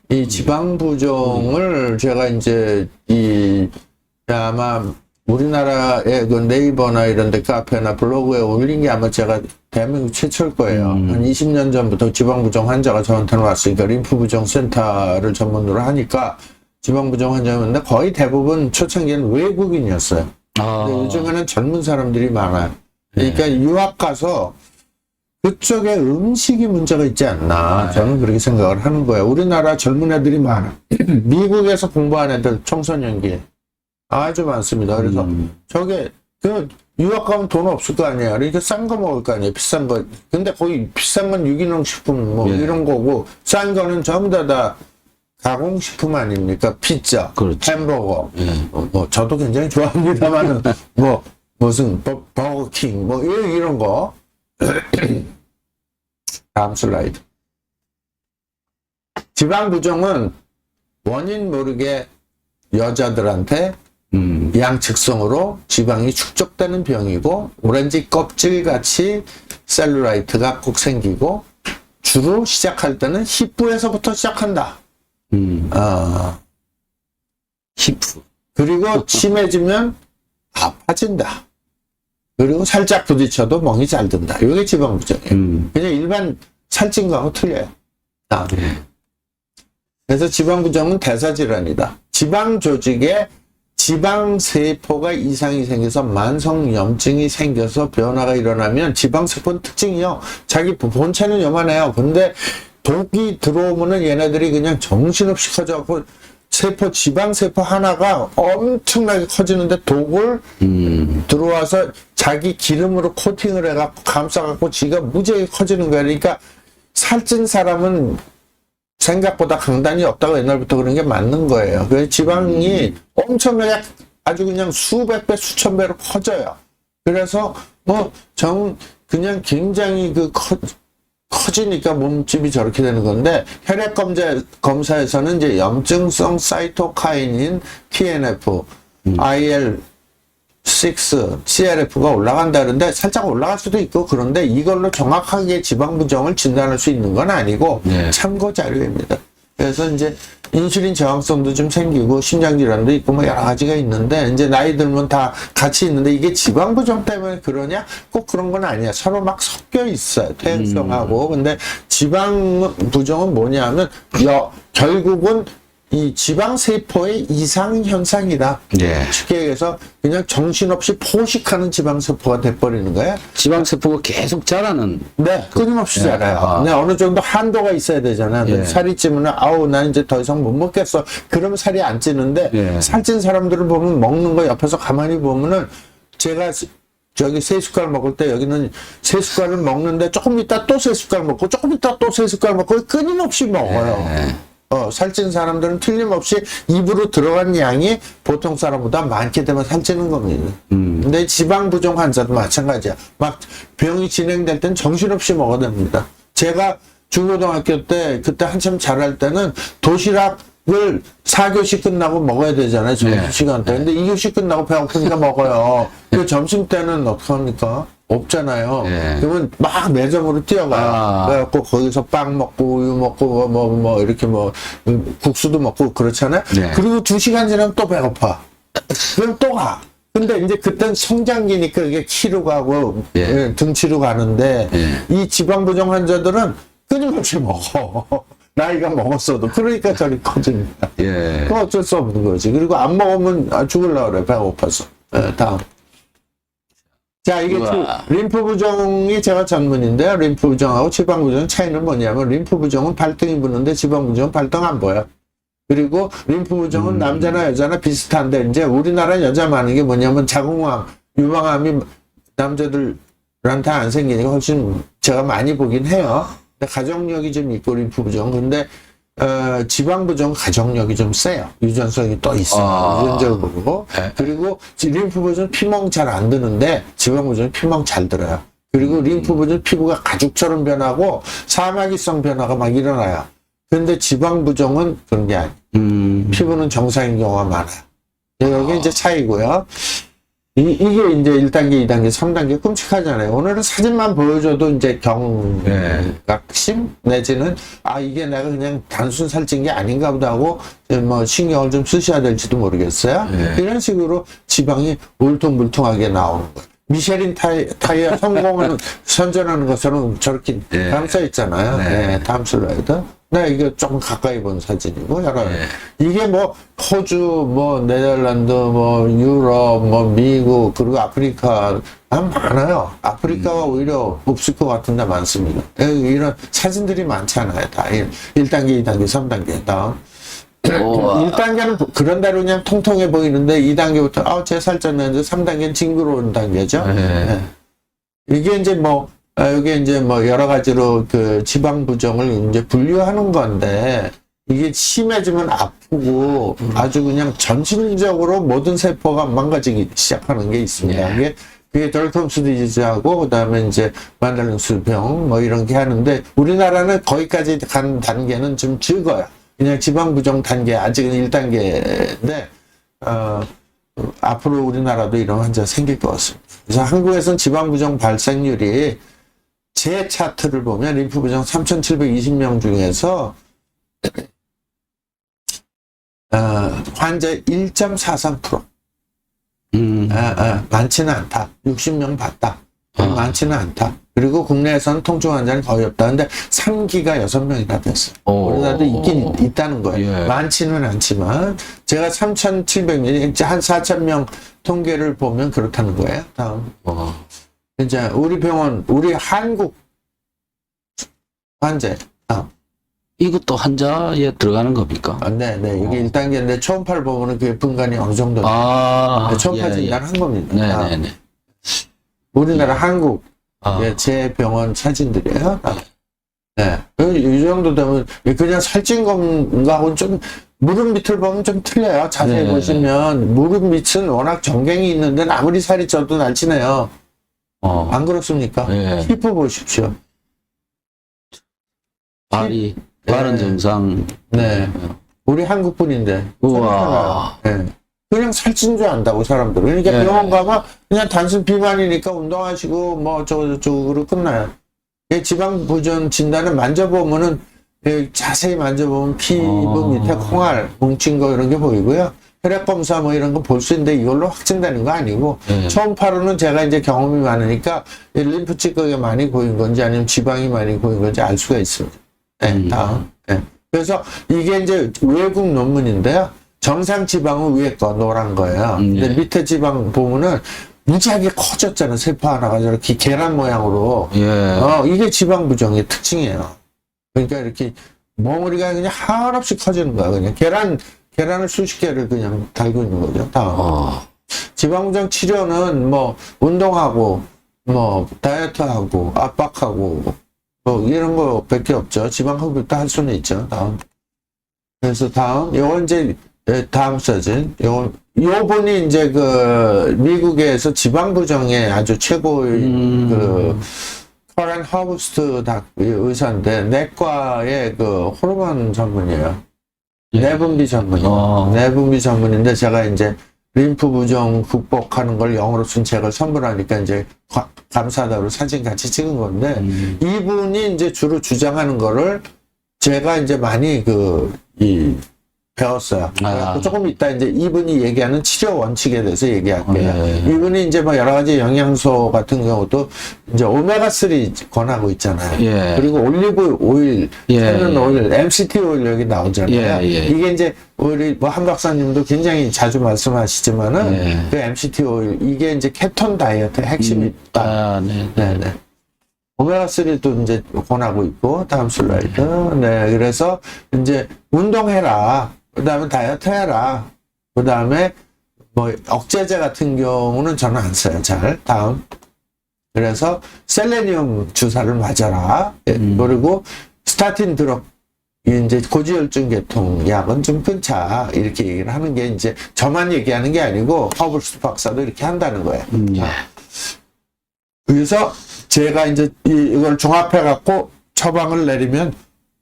이 지방 부종을 제가 이제 아마 우리나라의 그 네이버나 이런 데 카페나 블로그에 올린 게 아마 제가 대한민국 최초일 거예요. 한 20년 전부터 지방 부종 환자가 저한테는 왔으니까 림프 부종 센터를 전문으로 하니까 지방 부종 환자였는데 거의 대부분 초창기에는 외국인이었어요. 근데 요즘에는 젊은 사람들이 많아요. 그러니까 유학 가서 그쪽에 음식이 문제가 있지 않나 저는 그렇게 생각을 하는 거예요. 우리나라 젊은 애들이 많아. 미국에서 공부한 애들 청소년기에 아주 많습니다. 그래서 저게 그 유학 가면 돈 없을 거 아니에요. 그러니까 싼 거 먹을 거 아니에요. 비싼 거. 근데 거기 비싼 건 유기농 식품 뭐 이런 거고 싼 거는 전부 다 가공식품 아닙니까? 피자, 그렇죠. 햄버거. 뭐 저도 굉장히 좋아합니다만은 뭐 무슨 버거킹 뭐 이런 거. 다음 슬라이드. 지방 부종은 원인 모르게 여자들한테 양측성으로 지방이 축적되는 병이고 오렌지 껍질같이 셀룰라이트가 꼭 생기고 주로 시작할 때는 힙부에서부터 시작한다. 히프. 그리고 심해지면 아파진다. 그리고 살짝 부딪혀도 멍이 잘 든다. 이게 지방 부종이에요. 그냥 일반 살찐 거하고 틀려요. 그래서 지방 부종은 대사 질환이다. 지방 조직에 지방 세포가 이상이 생겨서 만성 염증이 생겨서 변화가 일어나면 지방 세포는 특징이요. 자기 본체는 요만해요. 근데 독이 들어오면은 얘네들이 그냥 정신없이 커져갖고 지방 세포 하나가 엄청나게 커지는데 독을 들어와서 자기 기름으로 코팅을 해갖고 감싸갖고 지가 무지하게 커지는 거야. 그러니까 살찐 사람은 생각보다 강단이 없다고 옛날부터 그런 게 맞는 거예요. 그래서 지방이 엄청나게 아주 그냥 수백 배, 수천 배로 커져요. 그래서 그냥 굉장히 커지니까 몸집이 저렇게 되는 건데 혈액 검사에서는 이제 염증성 사이토카인인 TNF, IL6, CRF가 올라간다는데 살짝 올라갈 수도 있고 그런데 이걸로 정확하게 지방 부종을 진단할 수 있는 건 아니고 참고 자료입니다. 그래서 이제 인슐린 저항성도 좀 생기고 심장 질환도 있고 뭐 여러 가지가 있는데 이제 나이 들면 다 같이 있는데 이게 지방 부종 때문에 그러냐? 꼭 그런 건 아니야. 서로 막 섞여 있어요. 퇴행성하고. 근데 지방 부종은 뭐냐면 결국은 이 지방 세포의 이상 현상이다. 쉽게 얘기해서 그냥 정신없이 포식하는 지방 세포가 돼버리는 거야. 지방 세포가 계속 자라는. 네, 끊임없이 자라요. 근데 어느 정도 한도가 있어야 되잖아. 살이 찌면 난 이제 더 이상 못 먹겠어. 그러면 살이 안 찌는데 살찐 사람들을 보면 먹는 거 옆에서 가만히 보면은 제가 저기 3숟갈 먹을 때 여기는 3숟갈을 먹는데 조금 있다 또 3숟갈 먹고 조금 있다 또 3숟갈 먹고 끊임없이 먹어요. 살찐 사람들은 틀림없이 입으로 들어간 양이 보통 사람보다 많게 되면 살찌는 겁니다. 근데 지방 부종 환자도 마찬가지야. 막 병이 진행될 땐 정신없이 먹어야 됩니다. 제가 중고등학교 때 그때 한참 잘할 때는 도시락을 4교시 끝나고 먹어야 되잖아요. 점심시간 때. 근데 2교시 끝나고 배고프니까 먹어요. 그 점심 때는 어떡합니까? 없잖아요. 그러면 막 매점으로 뛰어가요. 그래갖고 거기서 빵 먹고 우유 먹고 이렇게 국수도 먹고 그렇잖아요. 그리고 2시간 지나면 또 배고파. 그럼 또 가. 근데 이제 그땐 성장기니까 이게 키로 가고 등치로 가는데 이 지방 부종 환자들은 끊임없이 먹어. 나이가 먹었어도. 그러니까 저리 커집니다. 그건 어쩔 수 없는 거지. 그리고 안 먹으면 죽으려고 그래. 배고파서. 다음. 자, 이게 림프 부종이 제가 전문인데요. 림프 부종하고 지방 부종 차이는 뭐냐면 림프 부종은 발등이 부는데 지방 부종은 발등 안 보여. 그리고 림프 부종은 남자나 여자나 비슷한데 이제 우리나라 여자 많은 게 뭐냐면 자궁암, 유방암이 남자들한테 안 생기니까 훨씬 제가 많이 보긴 해요. 근데 가족력이 좀 있고 림프 부종. 근데 지방 부종 가족력이 좀 세요. 유전성이 또 있어요. 유전적으로. 그리고 림프 부종은 피멍 잘 안 드는데 지방 부종은 피멍 잘 들어요. 그리고 림프 부종 피부가 가죽처럼 변하고 사마귀성 변화가 막 일어나요. 근데 지방 부종은 그런 게 아니에요. 피부는 정상인 경우가 많아요. 여기 이제 차이고요. 이게 이제 1단계, 2단계, 3단계 끔찍하잖아요. 오늘은 사진만 보여줘도 이제 경각심 내지는 이게 내가 그냥 단순 살찐 게 아닌가 보다 하고 뭐 신경을 좀 쓰셔야 될지도 모르겠어요. 이런 식으로 지방이 울퉁불퉁하게 나오는 거예요. 미쉐린 타이어 성공을 선전하는 것처럼 저렇게 감싸 있잖아요. 다음 슬라이드. 네, 이거 조금 가까이 본 사진이고, 여러. 이게 뭐, 호주, 뭐, 네덜란드, 뭐, 유럽, 뭐, 미국, 그리고 아프리카, 많아요. 아프리카가 오히려 없을 것 같은데 많습니다. 이런 사진들이 많잖아요. 다. 1단계, 2단계, 3단계. 다음. 1단계는 그런 대로 그냥 통통해 보이는데, 2단계부터, 제 살쪘는데, 3단계는 징그러운 단계죠. 이게 이제 뭐, 여기 이제 뭐 여러 가지로 그 지방 부종을 이제 분류하는 건데, 이게 심해지면 아프고 아주 그냥 전신적으로 모든 세포가 망가지기 시작하는 게 있습니다. 그게 덜컴스 디지즈하고 그다음에 이제 만델링스병 뭐 이런 게 하는데, 우리나라는 거기까지 간 단계는 좀 적어요. 그냥 지방 부종 단계, 아직은 1단계인데, 앞으로 우리나라도 이런 환자 생길 것 같습니다. 그래서 한국에서는 지방 부종 발생률이 제 차트를 보면 림프 부종 3,720명 중에서 환자 1.43%. 많지는 않다. 60명 봤다. 많지는 않다. 그리고 국내에서는 통증 환자는 거의 없다. 근데 3기가 6명이나 됐어요. 우리나라도 있긴 있다는 거예요. 많지는 않지만 제가 3,700명, 한 4,000명 통계를 보면 그렇다는 거예요. 다음. 이제 우리 병원, 우리 한국 환자. 이것도 환자에 들어가는 겁니까? 네. 이게 1단계인데 초음파를 보면은 그게 분간이 어느 정도. 초음파 진단한 겁니다. 네네네. 우리나라 한국 제 병원 사진들이에요. 네. 이 정도 되면 그냥 살찐 건가하고는 좀 무릎 밑을 보면 좀 틀려요. 자세히 보시면 무릎 밑은 워낙 정갱이 있는데 아무리 살이 쪄도 날씬해요. 안 그렇습니까? 힙 보십시오. 발은 정상. 네. 우리 한국 분인데. 우와. 그냥 살찐 줄 안다고 사람들은. 그러니까 병원 가면 그냥 단순 비만이니까 운동하시고 뭐 저쪽으로 끝나요. 지방 부종 진단을 만져보면은 자세히 만져보면 피부 밑에 콩알 뭉친 거 이런 게 보이고요. 혈액 검사 뭐 이런 거 볼 수 있는데 이걸로 확진되는 거 아니고 초음파로는 제가 이제 경험이 많으니까 림프 찌꺼기가 많이 고인 건지 아니면 지방이 많이 고인 건지 알 수가 있습니다. 다음. 그래서 이게 이제 외국 논문인데요. 정상 지방은 위에 거 노란 거예요. 근데 밑에 지방 보면은 무지하게 커졌잖아요. 세포 하나가 저렇게 계란 모양으로. 이게 지방 부종의 특징이에요. 그러니까 이렇게 멍어리가 그냥 한없이 커지는 거야. 그냥 계란을 수십 개를 그냥 달고 있는 거죠. 다음. 지방 부종 치료는 뭐 운동하고 뭐 다이어트하고 압박하고 뭐 이런 거밖에 없죠. 지방 흡입도 할 수는 있죠. 다음. 그래서 다음, 요건 이제 다음 사진. 요분이 이제 그 미국에서 지방 부종의 아주 최고의 그 커런 허브스트 의사인데 내과의 그 호르몬 전문이에요. 내분비 전문이에요. 내분비 전문인데 제가 이제 림프 부종 극복하는 걸 영어로 쓴 책을 선물하니까 이제 감사하다고 사진 같이 찍은 건데 이분이 이제 주로 주장하는 거를 제가 이제 많이 배웠어요. 조금 이따 이제 이분이 얘기하는 치료 원칙에 대해서 얘기할게요. 이분이 이제 뭐 여러 가지 영양소 같은 경우도 이제 오메가3 권하고 있잖아요. 그리고 올리브 오일, 천연 오일, MCT 오일 여기 나오잖아요. 이게 이제 우리 뭐 한 박사님도 굉장히 자주 말씀하시지만은 그 MCT 오일 이게 이제 케톤 다이어트의 핵심이 있다. 네네. 오메가3도 이제 권하고 있고, 다음 슬라이드. 그래서 이제 운동해라. 그 다음에 다이어트 해라. 그 다음에 뭐 억제제 같은 경우는 저는 안 써요. 잘. 다음. 그래서 셀레니움 주사를 맞아라. 그리고 스타틴 드럭, 이제 고지혈증 계통 약은 좀 끊자. 이렇게 얘기를 하는 게 이제 저만 얘기하는 게 아니고 허블스 박사도 이렇게 한다는 거예요. 그래서 제가 이제 이걸 종합해 갖고 처방을 내리면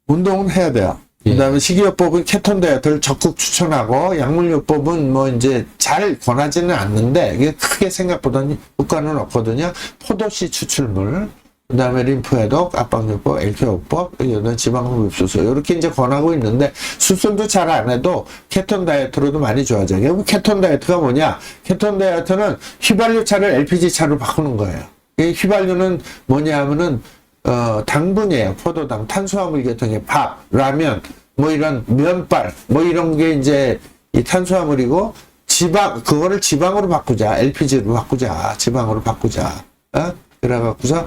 운동은 해야 돼요. 그다음에 식이요법은 케톤 다이어트를 적극 추천하고 약물요법은 뭐 이제 잘 권하지는 않는데 이게 크게 생각보다는 효과는 없거든요. 포도씨 추출물, 그다음에 림프해독, 압박요법, 엘케요법, 이런 지방흡입수술 이렇게 이제 권하고 있는데 수술도 잘 안 해도 케톤 다이어트로도 많이 좋아져요. 그럼 케톤 다이어트가 뭐냐? 케톤 다이어트는 휘발유 차를 LPG 차로 바꾸는 거예요. 이 휘발유는 뭐냐 하면은 당분이에요. 포도당, 탄수화물 계통의 밥, 라면, 뭐 이런 면발, 뭐 이런 게 이제 이 탄수화물이고 그거를 지방으로 바꾸자. LPG로 바꾸자. 지방으로 바꾸자. 그래갖고서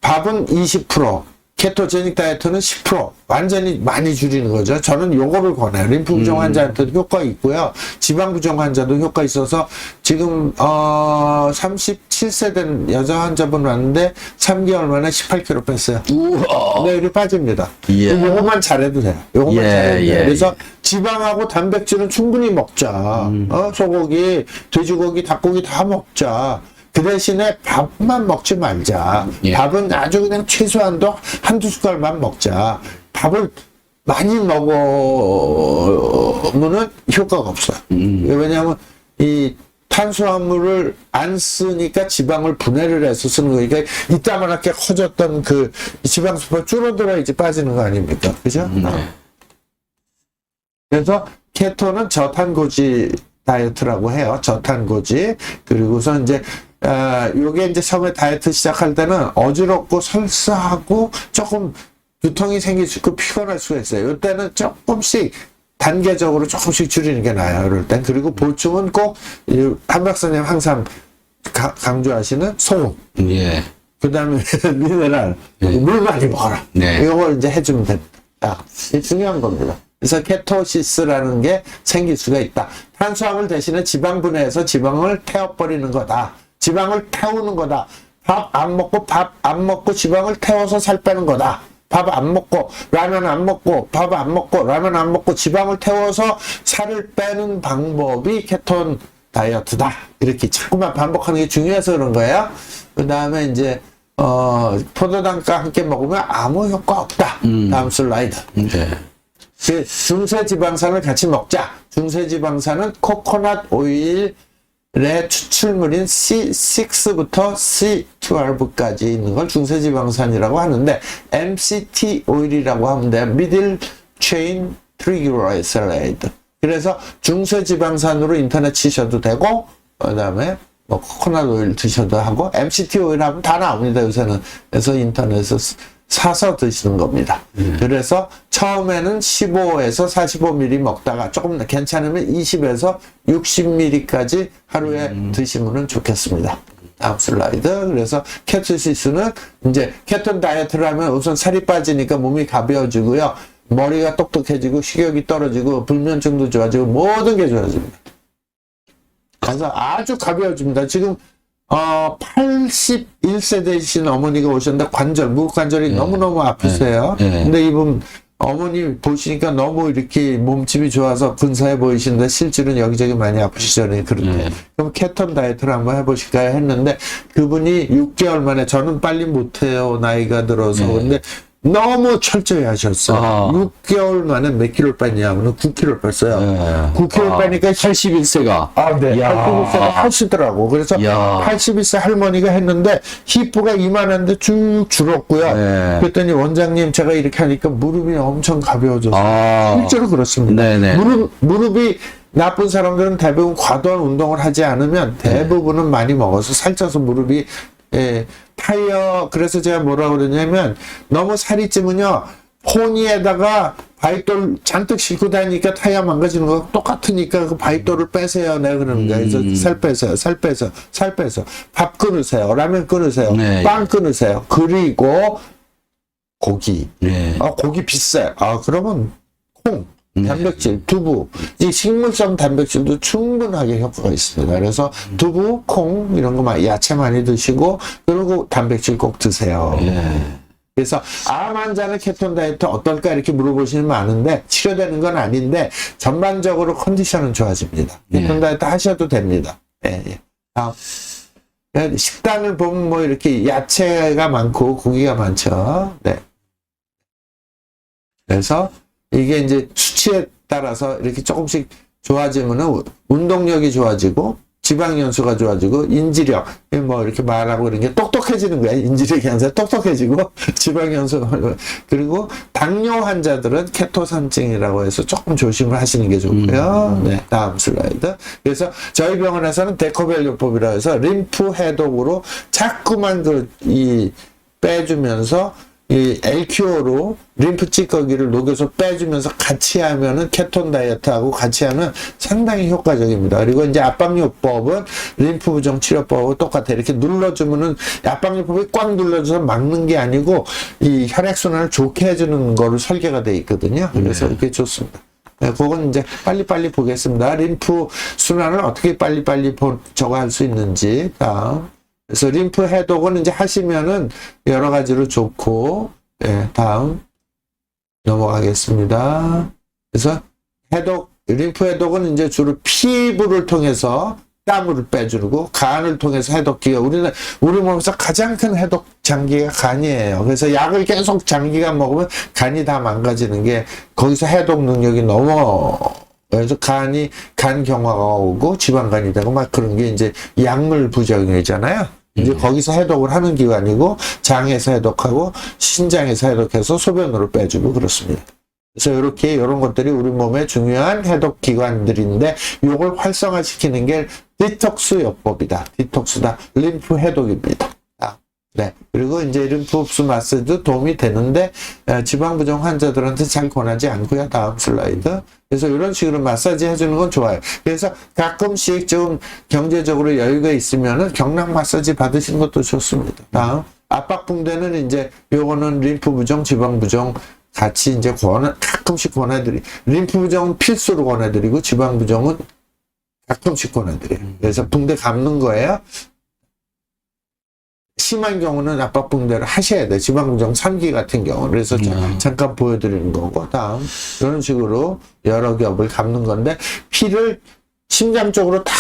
밥은 20%, 케토제닉 다이어트는 10%, 완전히 많이 줄이는 거죠. 저는 요거를 권해요. 림프 부종 환자한테도 효과 있고요. 지방 부종 환자도 효과 있어서 지금 37세 된 여자 환자분 왔는데 3개월 만에 18kg 뺐어요. 우와. 내일이 빠집니다. 예. 요것만 잘해도 돼요. 요것만 예, 잘해도 돼요. 예, 그래서 지방하고 단백질은 충분히 먹자. 소고기, 돼지고기, 닭고기 다 먹자. 그 대신에 밥만 먹지 말자. 예. 밥은 아주 그냥 최소한도 한두 숟갈만 먹자. 밥을 많이 먹으면은 효과가 없어요. 왜냐하면 이 탄수화물을 안 쓰니까 지방을 분해를 해서 쓰는 거니까 이따만하게 커졌던 그 지방수가 줄어들어야지 빠지는 거 아닙니까? 그죠? 그래서 케토는 저탄고지 다이어트라고 해요. 저탄고지. 그리고서 이제 요게 이제 처음에 다이어트 시작할 때는 어지럽고 설사하고 조금 두통이 생길 수 있고 피곤할 수가 있어요. 이때는 조금씩 단계적으로 조금씩 줄이는 게 나아요. 이럴 땐. 그리고 보충은 꼭 한 박사님 항상 강조하시는 소금. 예. 그 다음에 미네랄. 물 많이 먹어라. 네. 이걸 이제 해주면 됩니다. 이게 중요한 겁니다. 그래서 케토시스라는 게 생길 수가 있다. 탄수화물 대신에 지방 분해해서 지방을 태워버리는 거다. 지방을 태우는 거다. 밥 안 먹고 지방을 태워서 살 빼는 거다. 밥 안 먹고 라면 안 먹고 밥 안 먹고 라면 안 먹고 지방을 태워서 살을 빼는 방법이 케톤 다이어트다. 이렇게 자꾸만 반복하는 게 중요해서 그런 거예요. 그 다음에 이제 포도당과 함께 먹으면 아무 효과 없다. 다음 슬라이드. 그 중세지방산을 같이 먹자. 중세지방산은 코코넛 오일의 추출물인 C6부터 C12까지 있는 걸 중세지방산이라고 하는데 MCT 오일이라고 하면 돼요. Middle Chain Triglyceride. 그래서 중세지방산으로 인터넷 치셔도 되고 그 다음에 뭐 코코넛 오일 드셔도 하고 MCT 오일 하면 다 나옵니다. 요새는. 그래서 인터넷에서 사서 드시는 겁니다. 그래서 처음에는 15에서 45ml 먹다가 조금 괜찮으면 20에서 60ml까지 하루에 드시면 좋겠습니다. 다음 슬라이드. 그래서 케토시스는 이제 케톤 다이어트를 하면 우선 살이 빠지니까 몸이 가벼워지고요. 머리가 똑똑해지고 식욕이 떨어지고 불면증도 좋아지고 모든 게 좋아집니다. 그래서 아주 가벼워집니다. 지금 81세 되신 어머니가 오셨는데 무릎 관절이 너무너무 아프세요. 근데 이분 어머니 보시니까 너무 이렇게 몸집이 좋아서 근사해 보이시는데 실제로는 여기저기 많이 아프시죠. 그렇게. 그럼 케톤 다이어트를 한번 해보실까요? 했는데 그분이 6개월 만에 저는 빨리 못해요. 나이가 들어서. 근데 너무 철저히 하셨어. 6개월 만에 몇 킬로 뺐냐면 9킬로 뺐어요. 9킬로 빼니까 81세가. 네. 81세가 하시더라고. 그래서 81세 할머니가 했는데 히프가 이만한데 쭉 줄었고요. 그랬더니 원장님 제가 이렇게 하니까 무릎이 엄청 가벼워졌어요. 실제로 그렇습니다. 무릎이 나쁜 사람들은 대부분 과도한 운동을 하지 않으면 대부분은 많이 먹어서 살쪄서 무릎이 타이어, 그래서 제가 뭐라고 그러냐면, 너무 살이 찌면요, 포니에다가 바이돌 잔뜩 싣고 다니니까 타이어 망가지는 거 똑같으니까 그 바이돌을 빼세요. 내가 그러는 거야. 그래서 살 빼서. 밥 끊으세요. 라면 끊으세요. 빵 끊으세요. 그리고 고기. 고기 비싸요. 그러면 콩. 단백질, 두부, 이 식물성 단백질도 충분하게 효과가 있습니다. 그래서 두부, 콩 이런 거 야채 많이 드시고 그리고 단백질 꼭 드세요. 그래서 암 환자는 케톤 다이어트 어떨까 이렇게 물어보시는 많은데 치료되는 건 아닌데 전반적으로 컨디션은 좋아집니다. 케톤 다이어트 하셔도 됩니다. 식단을 보면 뭐 이렇게 야채가 많고 고기가 많죠. 그래서 이게 이제 수치에 따라서 이렇게 조금씩 좋아지면은 운동력이 좋아지고 지방 연소가 좋아지고 인지력 뭐 이렇게 말하고 이런 게 똑똑해지는 거야. 인지력이 아니라 똑똑해지고 지방 연소 그리고 당뇨 환자들은 케토산증이라고 해서 조금 조심을 하시는 게 좋고요. 네, 다음 슬라이드. 그래서 저희 병원에서는 데코벨요법이라고 해서 림프 해독으로 자꾸만 이 빼주면서 이 LQO로 림프 찌꺼기를 녹여서 빼주면서 같이 하면은 케톤 다이어트하고 같이 하면 상당히 효과적입니다. 그리고 이제 압박요법은 림프 부종 치료법하고 똑같아요. 이렇게 눌러주면은 압박요법이 꽉 눌러줘서 막는 게 아니고 이 혈액순환을 좋게 해주는 거로 설계가 되어 있거든요. 그래서 이렇게 좋습니다. 네, 그건 이제 빨리빨리 보겠습니다. 림프 순환을 어떻게 빨리빨리 저거 할 수 있는지. 다음. 그래서 림프 해독은 이제 하시면은 여러 가지로 좋고, 예, 다음 넘어가겠습니다. 그래서 림프 해독은 이제 주로 피부를 통해서 땀을 빼주고 간을 통해서 해독기가 우리 몸에서 가장 큰 해독 장기가 간이에요. 그래서 약을 계속 장기간 먹으면 간이 다 망가지는 게 거기서 해독 능력이 그래서 간 경화가 오고 지방간이 되고 막 그런 게 이제 약물 부작용이잖아요. 이제 거기서 해독을 하는 기관이고 장에서 해독하고 신장에서 해독해서 소변으로 빼주고 그렇습니다. 그래서 이런 것들이 우리 몸의 중요한 해독 기관들인데 이걸 활성화시키는 게 디톡스 요법이다. 디톡스다. 림프 해독입니다. 네. 그리고 이제 림프 흡수 마사지도 도움이 되는데 지방 부종 환자들한테 잘 권하지 않고요. 다음 슬라이드. 그래서 이런 식으로 마사지 해주는 건 좋아요. 그래서 가끔씩 좀 경제적으로 여유가 있으면은 경락 마사지 받으시는 것도 좋습니다. 다음 압박붕대는 이제 요거는 림프 부종, 지방 부종 같이 이제 가끔씩 림프 부종은 필수로 권해드리고 지방 부종은 가끔씩 권해드려요. 그래서 붕대 감는 거예요. 심한 경우는 압박붕대를 하셔야 돼. 지방부종 3기 같은 경우. 그래서 잠깐 보여드리는 거고. 다음 이런 식으로 여러 겹을 감는 건데 피를 심장 쪽으로 다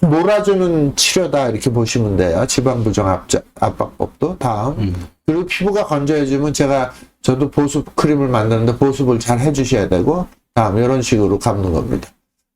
몰아주는 치료다 이렇게 보시면 돼요. 지방부종 압박법도. 다음 그리고 피부가 건조해지면 저도 보습 크림을 만드는데 보습을 잘 해주셔야 되고. 다음 이런 식으로 감는 겁니다.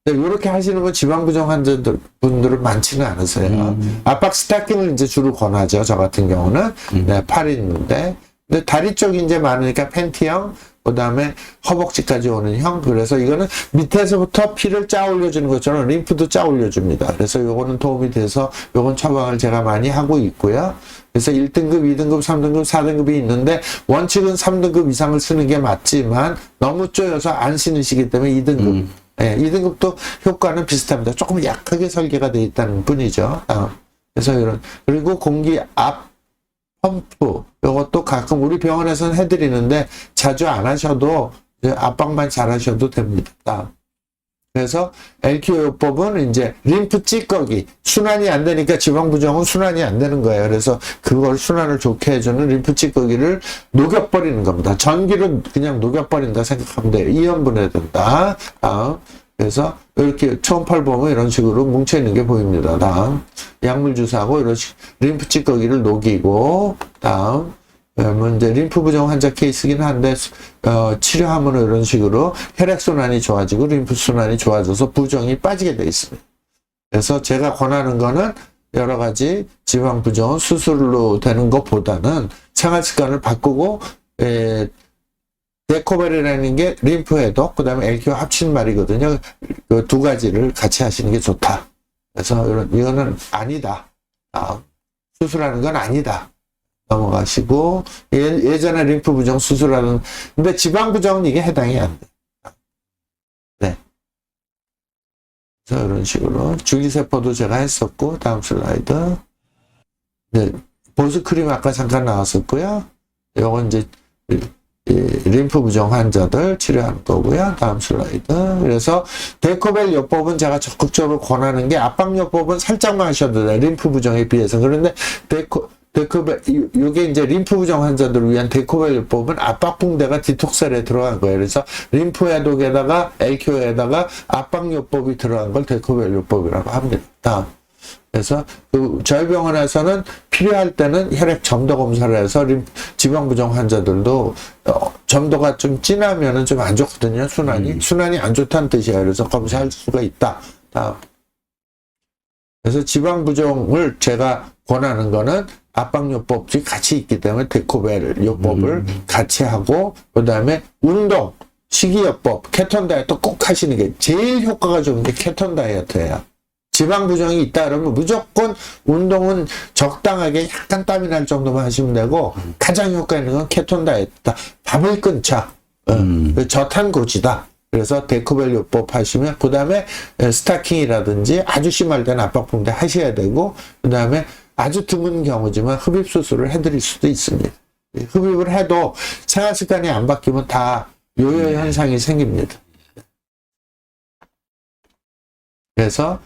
이렇게 하시는 건 지방부종 환자분들은 많지는 않으세요. 압박 스타킹을 이제 주로 권하죠. 저 같은 경우는. 네, 팔이 있는데. 근데 다리 쪽이 이제 많으니까 팬티형, 그 다음에 허벅지까지 오는 형. 그래서 이거는 밑에서부터 피를 짜 올려주는 것처럼 림프도 짜 올려줍니다. 그래서 요거는 도움이 돼서 요건 처방을 제가 많이 하고 있고요. 그래서 1등급, 2등급, 3등급, 4등급이 있는데 원칙은 3등급 이상을 쓰는 게 맞지만 너무 쪼여서 안 신으시기 때문에 2등급. 네, 2등급도 효과는 비슷합니다. 조금 약하게 설계가 되어 있다는 뿐이죠. 그래서 그리고 공기 압 펌프, 이것도 가끔 우리 병원에서는 해드리는데 자주 안 하셔도 압박만 잘 하셔도 됩니다. 그래서 LQ요법은 이제 림프 찌꺼기, 순환이 안 되니까 지방부종은 순환이 안 되는 거예요. 그래서 그걸 순환을 좋게 해주는 림프 찌꺼기를 녹여버리는 겁니다. 전기로 그냥 녹여버린다 생각하면 돼요. 이온분해야 된다. 그래서 이렇게 초음파를 보면 이런 식으로 뭉쳐있는 게 보입니다. 다음 약물 주사하고 이런 림프 찌꺼기를 녹이고 다음 그러면 이제 림프 부종 환자 케이스긴 한데 치료하면 이런 식으로 혈액순환이 좋아지고 림프 순환이 좋아져서 부종이 빠지게 되어 있습니다. 그래서 제가 권하는 거는 여러 가지 지방 부종은 수술로 되는 것보다는 생활 습관을 바꾸고 데코벨이라는 게 림프 해독, 그 다음에 LQ 합친 말이거든요. 그 두 가지를 같이 하시는 게 좋다. 그래서 이거는 아니다. 수술하는 건 아니다. 넘어가시고 예전에 림프 부종 수술하는 근데 지방 부종은 이게 해당이 안 돼. 네. 그래서 이런 식으로 줄기세포도 제가 했었고 다음 슬라이드. 네. 보습 크림 아까 잠깐 나왔었고요. 이건 이제 림프 부종 환자들 치료하는 거고요. 다음 슬라이드. 그래서 데코벨 요법은 제가 적극적으로 권하는 게 압박요법은 살짝만 하셔도 돼요. 림프 부종에 비해서. 그런데 데코벨, 이게 이제 림프 부종 환자들을 위한 데코벨 요법은 압박붕대가 디톡셀에 들어간 거예요. 그래서 림프 해독에다가 LQ에다가 압박요법이 들어간 걸 데코벨 요법이라고 합니다. 다음. 그래서 저희 병원에서는 필요할 때는 혈액 점도 검사를 해서 지방부종 환자들도 점도가 좀 진하면은 좀 안 좋거든요. 순환이 안 좋다는 뜻이에요. 그래서 검사할 수가 있다. 그래서 지방부종을 제가 권하는 거는 압박요법이 같이 있기 때문에 데코벨 요법을 같이 하고, 그 다음에 운동, 식이요법, 케톤 다이어트 꼭 하시는 게 제일 효과가 좋은 게 케톤 다이어트예요. 지방부종이 있다 그러면 무조건 운동은 적당하게 약간 땀이 날 정도만 하시면 되고, 가장 효과 있는 건 케톤 다이어트다. 밥을 끊자. 저탄고지다. 그래서 데코벨 요법 하시면, 그 다음에 스타킹이라든지 아주 심할 때는 압박붕대 하셔야 되고, 그 다음에 아주 드문 경우지만 흡입수술을 해드릴 수도 있습니다. 흡입을 해도 생활습관이 안 바뀌면 다 요요 현상이 생깁니다. 그래서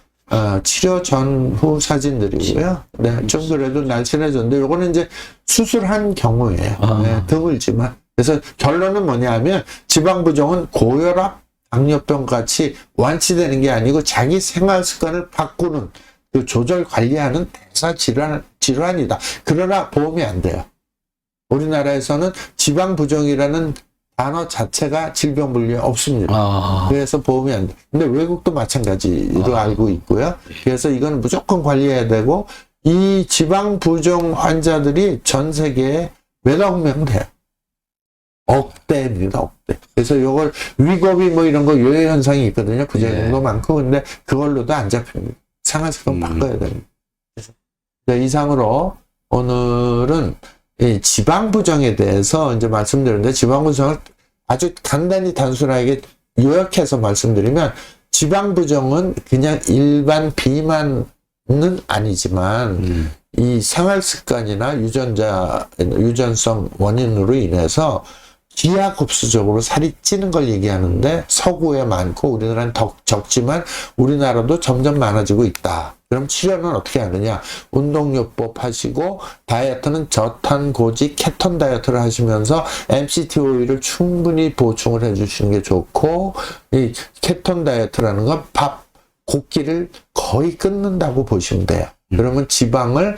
치료 전후 사진들이고요. 네, 좀 그래도 날씬해졌는데 요거는 이제 수술한 경우예요. 네, 드물지만. 그래서 결론은 뭐냐면 지방부종은 고혈압, 당뇨병 같이 완치되는 게 아니고 자기 생활 습관을 바꾸는 그 조절 관리하는 대사 질환이다. 그러나 보험이 안 돼요. 우리나라에서는 지방부종이라는 단어 자체가 질병분류에 없습니다. 그래서 보험이 안 돼. 근데 외국도 마찬가지로 알고 있고요. 그래서 이건 무조건 관리해야 되고, 이 지방부종 환자들이 전 세계에 몇억 명 돼요. 억대입니다, 억대. 그래서 요걸 위고비 뭐 이런 거 요요 현상이 있거든요. 부작용도 많고, 근데 그걸로도 안 잡힙니다. 생활습관 바꿔야 됩니다. 그래서 이상으로 오늘은 이 지방부종에 대해서 이제 말씀드렸는데, 지방부종을 아주 간단히 단순하게 요약해서 말씀드리면, 지방부종은 그냥 일반 비만은 아니지만, 이 생활습관이나 유전성 원인으로 인해서 기하급수적으로 살이 찌는 걸 얘기하는데, 서구에 많고 우리나라는 더 적지만 우리나라도 점점 많아지고 있다. 그럼 치료는 어떻게 하느냐? 운동요법 하시고, 다이어트는 저탄고지 케톤 다이어트를 하시면서 MCT 오일을 충분히 보충을 해주시는 게 좋고, 이 케톤 다이어트라는 건 밥, 고기를 거의 끊는다고 보시면 돼요. 그러면 지방을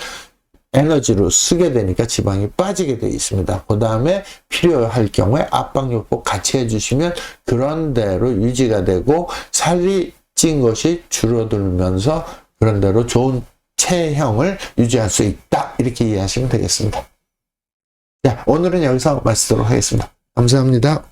에너지로 쓰게 되니까 지방이 빠지게 되어 있습니다. 그 다음에 필요할 경우에 압박요법 같이 해주시면 그런 대로 유지가 되고, 살이 찐 것이 줄어들면서 그런 대로 좋은 체형을 유지할 수 있다. 이렇게 이해하시면 되겠습니다. 자, 오늘은 여기서 마치도록 하겠습니다. 감사합니다.